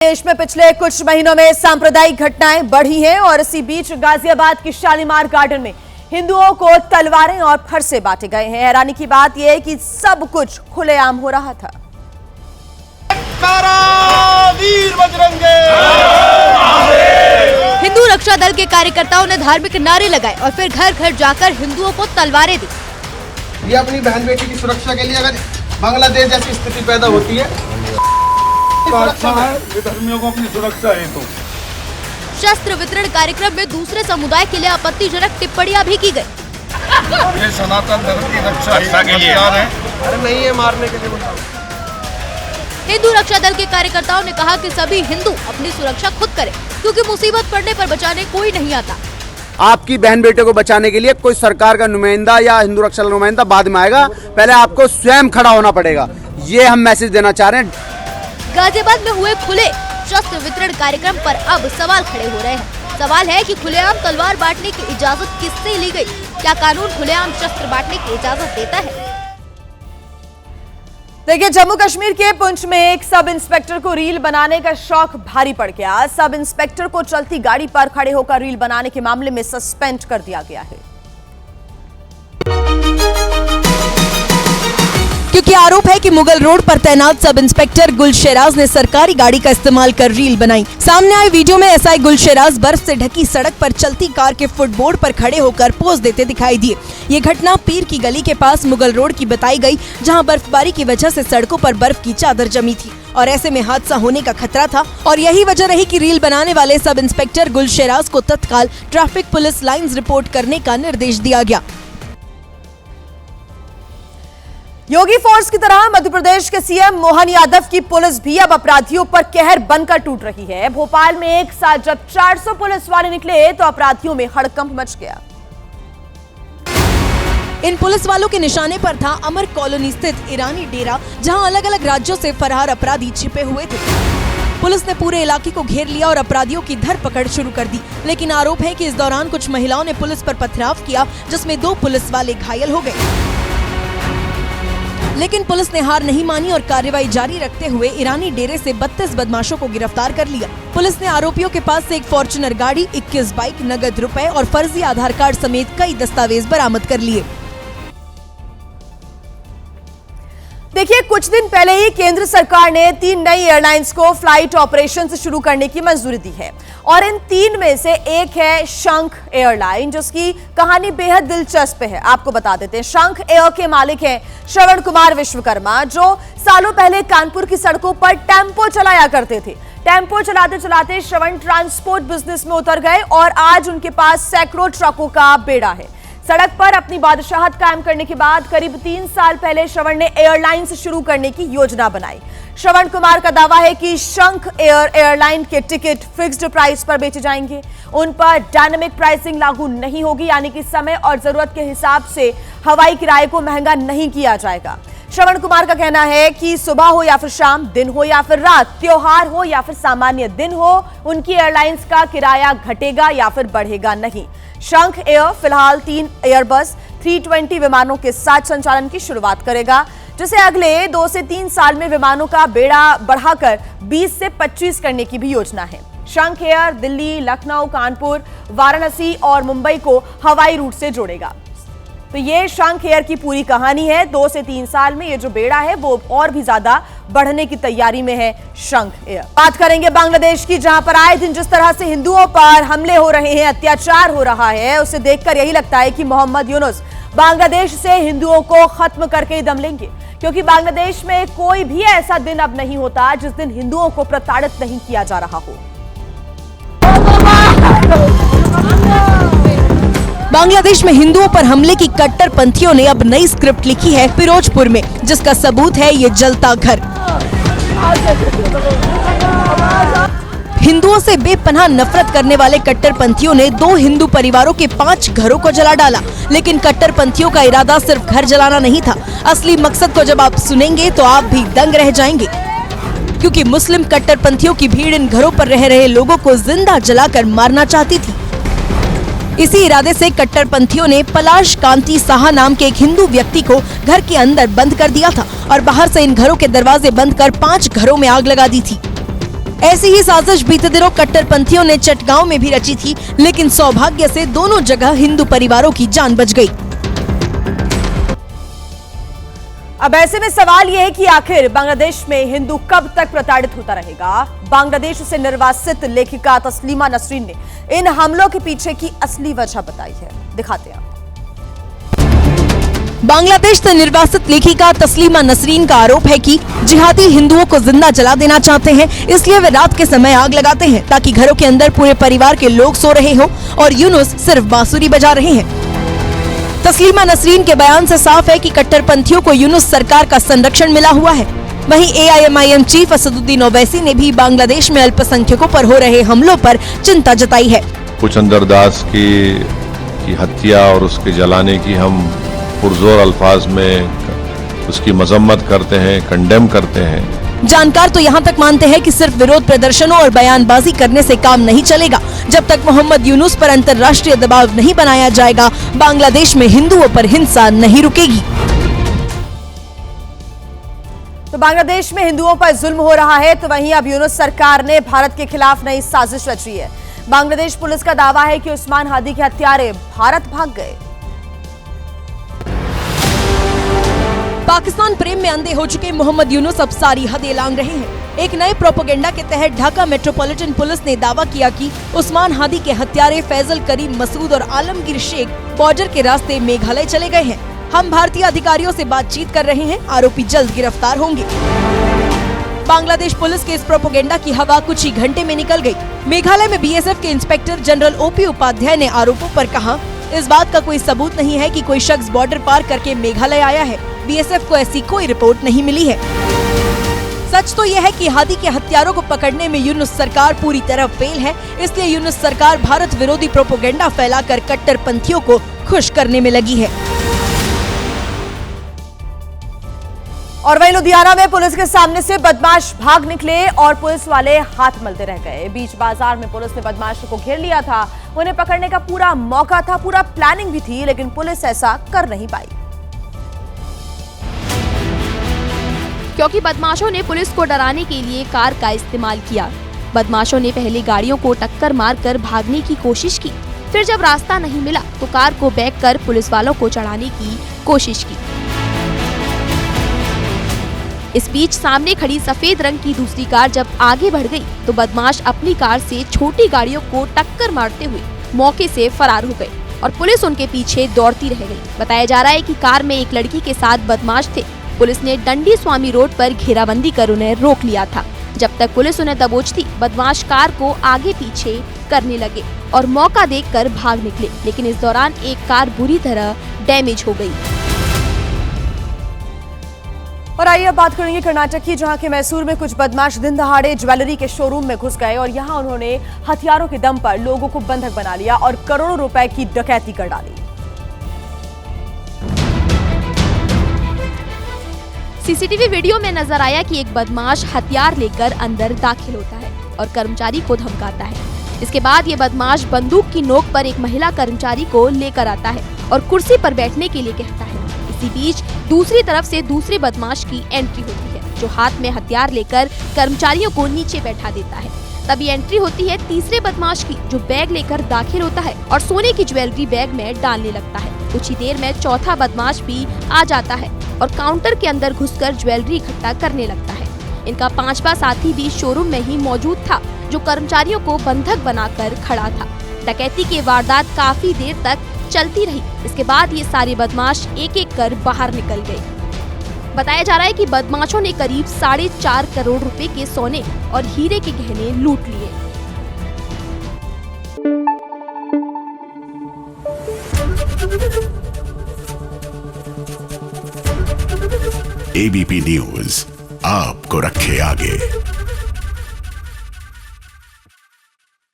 देश में पिछले कुछ महीनों में सांप्रदायिक घटनाएं बढ़ी हैं और इसी बीच गाजियाबाद की शालीमार गार्डन में हिंदुओं को तलवारें और फरसे बांटे गए हैं। हैरानी की बात यह है कि सब कुछ खुलेआम हो रहा था। वीर बजरंगे। हिंदू रक्षा दल के कार्यकर्ताओं ने धार्मिक नारे लगाए और फिर घर घर जाकर हिंदुओं को तलवारें दी। ये अपनी बहन बेटी की सुरक्षा के लिए अगर बांग्लादेश जैसी स्थिति पैदा होती है, धर्मियों को अपनी सुरक्षा है। तो शस्त्र वितरण कार्यक्रम में दूसरे समुदाय के लिए आपत्तिजनक टिप्पणियां भी की गयी। ये सनातन धर्म की रक्षा के लिए है। अरे नहीं है मारने के लिए। हिंदू रक्षा दल के कार्यकर्ताओं ने कहा कि सभी हिंदू अपनी सुरक्षा खुद करें, क्योंकि मुसीबत पड़ने पर बचाने कोई नहीं आता। आपकी बहन बेटे को बचाने के लिए कोई सरकार का नुमाइंदा या हिंदू रक्षा दल नुमाइंदा बाद में आएगा, पहले आपको स्वयं खड़ा होना पड़ेगा। ये हम मैसेज देना चाह रहे हैं। गाजियाबाद में हुए खुले शस्त्र वितरण कार्यक्रम पर अब सवाल खड़े हो रहे हैं। सवाल है कि खुलेआम तलवार बांटने की इजाजत किससे ली गई? क्या कानून खुलेआम शस्त्र बांटने की इजाजत देता है? देखिए, जम्मू कश्मीर के पुंछ में एक सब इंस्पेक्टर को रील बनाने का शौक भारी पड़ गया। सब इंस्पेक्टर को चलती गाड़ी पर खड़े होकर रील बनाने के मामले में सस्पेंड कर दिया गया है, क्योंकि आरोप है कि मुगल रोड पर तैनात सब इंस्पेक्टर गुलशेराज ने सरकारी गाड़ी का इस्तेमाल कर रील बनाई। सामने आए वीडियो में एसआई गुलशेराज बर्फ से ढकी सड़क पर चलती कार के फुटबोर्ड पर खड़े होकर पोज देते दिखाई दिए। ये घटना पीर की गली के पास मुगल रोड की बताई गई, जहां बर्फबारी की वजह से सड़कों पर बर्फ की चादर जमी थी और ऐसे में हादसा होने का खतरा था। और यही वजह रही कि रील बनाने वाले सब इंस्पेक्टर गुलशेराज को तत्काल ट्रैफिक पुलिस लाइन्स रिपोर्ट करने का निर्देश दिया गया। योगी फोर्स की तरह मध्य प्रदेश के सीएम मोहन यादव की पुलिस भी अब अपराधियों पर कहर बनकर टूट रही है। भोपाल में एक साथ जब 400 पुलिस वाले निकले तो अपराधियों में हड़कंप मच गया। इन पुलिस वालों के निशाने पर था अमर कॉलोनी स्थित ईरानी डेरा, जहां अलग अलग राज्यों से फरार अपराधी छिपे हुए थे। पुलिस ने पूरे इलाके को घेर लिया और अपराधियों की धरपकड़ शुरू कर दी, लेकिन आरोप है कि इस दौरान कुछ महिलाओं ने पुलिस पर पथराव किया, जिसमें 2 पुलिस वाले घायल हो गए। लेकिन पुलिस ने हार नहीं मानी और कार्रवाई जारी रखते हुए ईरानी डेरे से 32 बदमाशों को गिरफ्तार कर लिया। पुलिस ने आरोपियों के पास से एक फॉर्च्यूनर गाड़ी, 21 बाइक, नगद रुपए और फर्जी आधार कार्ड समेत कई दस्तावेज बरामद कर लिए। देखिए, कुछ दिन पहले ही केंद्र सरकार ने 3 नई एयरलाइंस को फ्लाइट ऑपरेशन शुरू करने की मंजूरी दी है और इन 3 में से एक है शंख एयरलाइन, जिसकी कहानी बेहद दिलचस्प है। आपको बता देते हैं, शंख एयर के मालिक हैं श्रवण कुमार विश्वकर्मा, जो सालों पहले कानपुर की सड़कों पर टेम्पो चलाया करते थे। टेम्पो चलाते चलाते श्रवण ट्रांसपोर्ट बिजनेस में उतर गए और आज उनके पास सैकड़ों ट्रकों का बेड़ा है। सड़क पर अपनी बादशाहत कायम करने के बाद करीब 3 साल पहले श्रवण ने एयरलाइंस शुरू करने की योजना बनाई। श्रवण कुमार का दावा है कि शंख एयरलाइन के टिकट फिक्स्ड प्राइस पर बेचे जाएंगे। उन पर डायनामिक प्राइसिंग लागू नहीं होगी, यानी कि समय और जरूरत के हिसाब से हवाई किराए को महंगा नहीं किया जाएगा। श्रवण कुमार का कहना है कि सुबह हो या फिर शाम, दिन हो या फिर रात, त्योहार हो या फिर सामान्य दिन हो, उनकी एयरलाइंस का किराया घटेगा या फिर बढ़ेगा नहीं। शंख एयर फिलहाल 3 एयरबस 320 विमानों के साथ संचालन की शुरुआत करेगा, जिसे अगले 2 से 3 साल में विमानों का बेड़ा बढ़ाकर 20 से 25 करने की भी योजना है। शंख एयर दिल्ली, लखनऊ, कानपुर, वाराणसी और मुंबई को हवाई रूट से जोड़ेगा। तो ये शंख एयर की पूरी कहानी है। 2 से 3 साल में ये जो बेड़ा है वो और भी ज्यादा बढ़ने की तैयारी में है शंख एयर। बात करेंगे बांग्लादेश की, जहां पर आए दिन जिस तरह से हिंदुओं पर हमले हो रहे हैं, अत्याचार हो रहा है, उसे देखकर यही लगता है कि मोहम्मद यूनुस बांग्लादेश से हिंदुओं को खत्म करके ही दम लेंगे, क्योंकि बांग्लादेश में कोई भी ऐसा दिन अब नहीं होता जिस दिन हिंदुओं को प्रताड़ित नहीं किया जा रहा हो। बांग्लादेश में हिंदुओं पर हमले की कट्टरपंथियों ने अब नई स्क्रिप्ट लिखी है फिरोजपुर में, जिसका सबूत है ये जलता घर। हिंदुओं से बेपनाह नफरत करने वाले कट्टरपंथियों ने 2 हिंदू परिवारों के 5 घरों को जला डाला। लेकिन कट्टरपंथियों का इरादा सिर्फ घर जलाना नहीं था। असली मकसद को जब आप सुनेंगे तो आप भी दंग रह जाएंगे, क्योंकि मुस्लिम कट्टरपंथियों की भीड़ इन घरों पर रह रहे लोगों को जिंदा जलाकर मारना चाहती थी। इसी इरादे से कट्टरपंथियों ने पलाश कांति साहा नाम के एक हिंदू व्यक्ति को घर के अंदर बंद कर दिया था और बाहर से इन घरों के दरवाजे बंद कर 5 घरों में आग लगा दी थी। ऐसी ही साजिश बीते दिनों कट्टरपंथियों ने चटगांव में भी रची थी, लेकिन सौभाग्य से दोनों जगह हिंदू परिवारों की जान बच गई। अब ऐसे में सवाल यह है कि आखिर बांग्लादेश में हिंदू कब तक प्रताड़ित होता रहेगा। बांग्लादेश से निर्वासित लेखिका तस्लीमा नसरीन ने इन हमलों के पीछे की असली वजह बताई है, दिखाते हैं। बांग्लादेश से निर्वासित लेखिका तस्लीमा नसरीन का आरोप है कि जिहादी हिंदुओं को जिंदा जला देना चाहते हैं, इसलिए वे रात के समय आग लगाते हैं ताकि घरों के अंदर पूरे परिवार के लोग सो रहे हो और यूनुस सिर्फ बांसुरी बजा रहे हैं। तस्लीमा नसरीन के बयान से साफ है कि कट्टरपंथियों को यूनुस सरकार का संरक्षण मिला हुआ है। वहीं AIMIM चीफ असदुद्दीन ओवैसी ने भी बांग्लादेश में अल्पसंख्यकों पर हो रहे हमलों पर चिंता जताई है। पुचंदरदास की हत्या और उसके जलाने की हम पुरजोर अल्फाज में उसकी मजम्मत करते हैं, कंडेम करते हैं। जानकार तो यहाँ तक मानते हैं कि सिर्फ विरोध प्रदर्शनों और बयानबाजी करने से काम नहीं चलेगा। जब तक मोहम्मद यूनुस पर अंतर्राष्ट्रीय दबाव नहीं बनाया जाएगा, बांग्लादेश में हिंदुओं पर हिंसा नहीं रुकेगी। तो बांग्लादेश में हिंदुओं पर जुल्म हो रहा है, तो वहीं अब यूनुस सरकार ने भारत के खिलाफ नई साजिश रची है। बांग्लादेश पुलिस का दावा है कि उस्मान हादी के हत्यारे भारत भाग गए। पाकिस्तान प्रेम में अंधे हो चुके मोहम्मद यूनुस अब सारी हदें लांघ रहे हैं। एक नए प्रोपेगेंडा के तहत ढाका मेट्रोपॉलिटन पुलिस ने दावा किया कि उस्मान हादी के हत्यारे फैजल करीम मसूद और आलमगीर शेख बॉर्डर के रास्ते मेघालय चले गए हैं। हम भारतीय अधिकारियों से बातचीत कर रहे हैं, आरोपी जल्द गिरफ्तार होंगे। बांग्लादेश पुलिस के इस प्रोपेगेंडा की हवा कुछ ही घंटे में निकल गई। मेघालय में BSF के इंस्पेक्टर जनरल OP उपाध्याय ने आरोपों पर कहा, इस बात का कोई सबूत नहीं है कि कोई शख्स बॉर्डर पार करके मेघालय आया है। BSF को ऐसी कोई रिपोर्ट नहीं मिली है। सच तो यह है कि हादी के हत्यारों को पकड़ने में यूनुस सरकार पूरी तरह फेल है, इसलिए यूनुस सरकार भारत विरोधी प्रोपेगेंडा फैलाकर कट्टरपंथियों को खुश करने में लगी है। और वहीं लुधियाना में पुलिस के सामने से बदमाश भाग निकले और पुलिस वाले हाथ मलते रह गए। बीच बाजार में पुलिस ने बदमाशों को घेर लिया था। उन्हें पकड़ने का पूरा मौका था, पूरा प्लानिंग भी थी, लेकिन पुलिस ऐसा कर नहीं पाई क्योंकि बदमाशों ने पुलिस को डराने के लिए कार का इस्तेमाल किया। बदमाशों ने पहले गाड़ियों को टक्कर मारकर भागने की कोशिश की, फिर जब रास्ता नहीं मिला तो कार को बैक कर पुलिस वालों को चढ़ाने की कोशिश की। इस बीच सामने खड़ी सफेद रंग की दूसरी कार जब आगे बढ़ गई तो बदमाश अपनी कार से छोटी गाड़ियों को टक्कर मारते हुए मौके से फरार हो गए और पुलिस उनके पीछे दौड़ती रह गई। बताया जा रहा है कि कार में एक लड़की के साथ बदमाश थे। पुलिस ने डंडी स्वामी रोड पर घेराबंदी कर उन्हें रोक लिया था। जब तक पुलिस उन्हें दबोचती, बदमाश कार को आगे पीछे करने लगे और मौका देखकर भाग निकले, लेकिन इस दौरान एक कार बुरी तरह डैमेज हो गई। और आइए अब बात करेंगे कर्नाटक की, जहां के मैसूर में कुछ बदमाश दिन दहाड़े ज्वेलरी के शोरूम में घुस गए और यहां उन्होंने हथियारों के दम पर लोगों को बंधक बना लिया और करोड़ों रुपए की डकैती कर डाली। CCTV वीडियो में नजर आया कि एक बदमाश हथियार लेकर अंदर दाखिल होता है और कर्मचारी को धमकाता है। इसके बाद ये बदमाश बंदूक की नोक पर एक महिला कर्मचारी को लेकर आता है और कुर्सी पर बैठने के लिए कहता है। इसी बीच दूसरी तरफ से दूसरे बदमाश की एंट्री होती है, जो हाथ में हथियार लेकर कर्मचारियों को नीचे बैठा देता है। तभी एंट्री होती है तीसरे बदमाश की, जो बैग लेकर दाखिल होता है और सोने की ज्वेलरी बैग में डालने लगता है। कुछ ही देर में चौथा बदमाश भी आ जाता है और काउंटर के अंदर घुसकर ज्वेलरी इकट्ठा करने लगता है। इनका पांचवा साथी भी शोरूम में ही मौजूद था, जो कर्मचारियों को बंधक बनाकर खड़ा था। डकैती की वारदात काफी देर तक चलती रही। इसके बाद ये सारे बदमाश एक एक कर बाहर निकल गए। बताया जा रहा है कि बदमाशों ने करीब 4.5 करोड़ रुपए के सोने और हीरे के गहने लूट लिए। ABP न्यूज आपको रखे आगे।